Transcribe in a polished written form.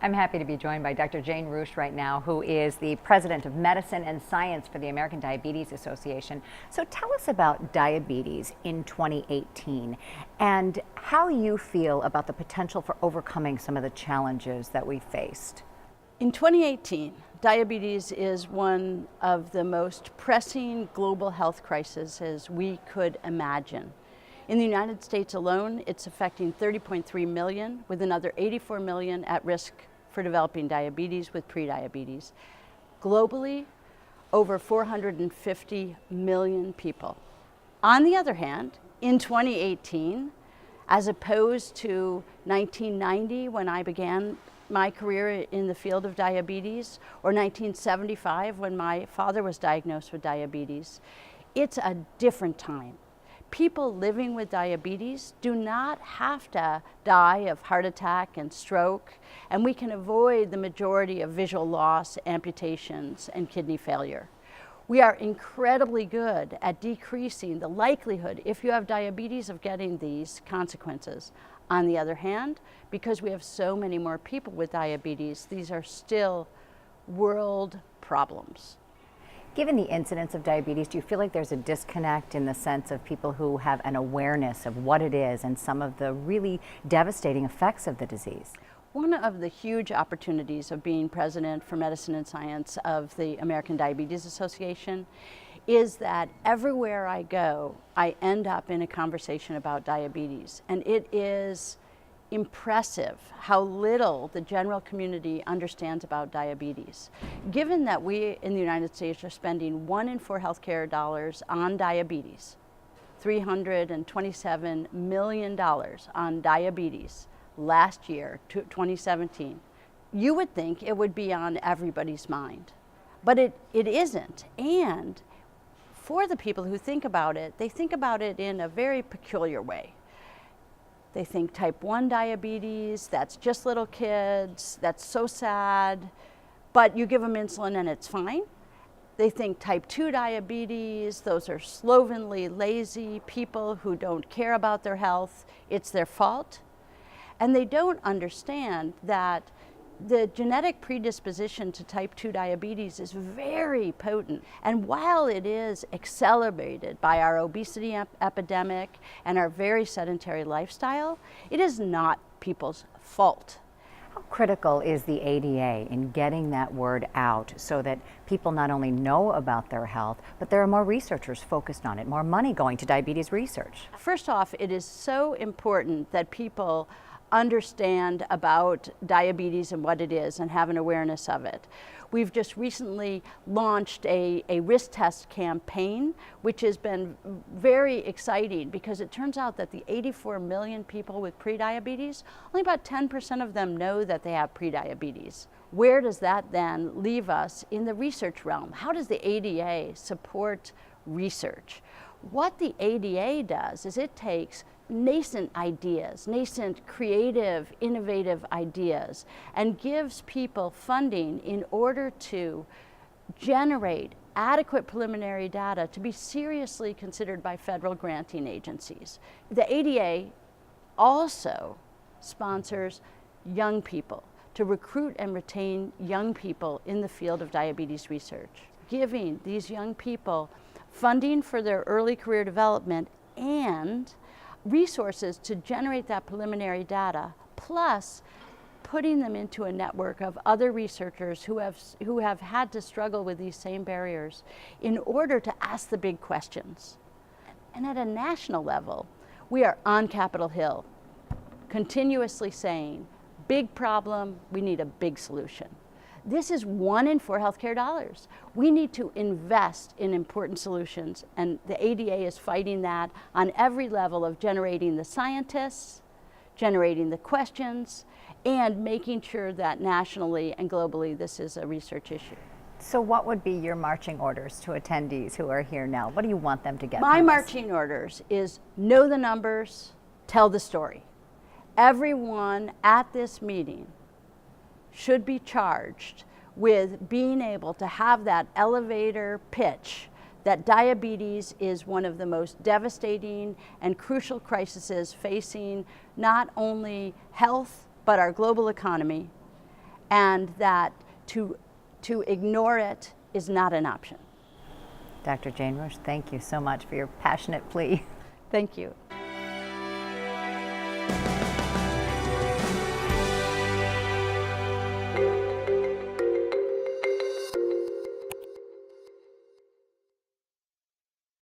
I'm happy to be joined by Dr. Jane Reusch right now, who is the President of Medicine and Science for the American Diabetes Association. So tell us about diabetes in 2018 and how you feel about the potential for overcoming some of the challenges that we faced. In 2018, diabetes is one of the most pressing global health crises we could imagine. In the United States alone, it's affecting 30.3 million, with another 84 million at risk for developing diabetes with prediabetes. Globally, over 450 million people. On the other hand, in 2018, as opposed to 1990 when I began my career in the field of diabetes, or 1975 when my father was diagnosed with diabetes, it's a different time. People living with diabetes do not have to die of heart attack and stroke, and we can avoid the majority of visual loss, amputations, and kidney failure. We are incredibly good at decreasing the likelihood, if you have diabetes, of getting these consequences. On the other hand, because we have so many more people with diabetes, these are still world problems. Given the incidence of diabetes, do you feel like there's a disconnect in the sense of people who have an awareness of what it is and some of the really devastating effects of the disease? One of the huge opportunities of being president for medicine and science of the American Diabetes Association is that everywhere I go, I end up in a conversation about diabetes. And it is impressive how little the general community understands about diabetes. Given that we in the United States are spending 1 in 4 healthcare dollars on diabetes, $327 million on diabetes last year, 2017, you would think it would be on everybody's mind. But it isn't. And for the people who think about it, they think about it in a very peculiar way. They think type 1 diabetes, that's just little kids, that's so sad, but you give them insulin and it's fine. They think type 2 diabetes, those are slovenly, lazy people who don't care about their health, it's their fault. And they don't understand that the genetic predisposition to type 2 diabetes is very potent. And while it is accelerated by our obesity epidemic and our very sedentary lifestyle, it is not people's fault. How critical is the ADA in getting that word out so that people not only know about their health, but there are more researchers focused on it, more money going to diabetes research? First off, it is so important that people understand about diabetes and what it is and have an awareness of it. We've just recently launched a risk test campaign, which has been very exciting because it turns out that the 84 million people with prediabetes, only about 10% of them know that they have prediabetes. Where does that then leave us in the research realm? How does the ADA support research? What the ADA does is it takes nascent ideas, nascent creative, innovative ideas, and gives people funding in order to generate adequate preliminary data to be seriously considered by federal granting agencies. The ADA also sponsors young people to recruit and retain young people in the field of diabetes research, giving these young people funding for their early career development and resources to generate that preliminary data, plus putting them into a network of other researchers who have had to struggle with these same barriers in order to ask the big questions. And at a national level, we are on Capitol Hill, continuously saying, big problem, we need a big solution. This is 1 in 4 healthcare dollars. We need to invest in important solutions, and the ADA is fighting that on every level of generating the scientists, generating the questions, and making sure that nationally and globally this is a research issue. So what would be your marching orders to attendees who are here now? What do you want them to get? My marching orders is know the numbers, tell the story. Everyone at this meeting should be charged with being able to have that elevator pitch that diabetes is one of the most devastating and crucial crises facing not only health, but our global economy, and that to ignore it is not an option. Dr. Jane Reusch, thank you so much for your passionate plea. Thank you.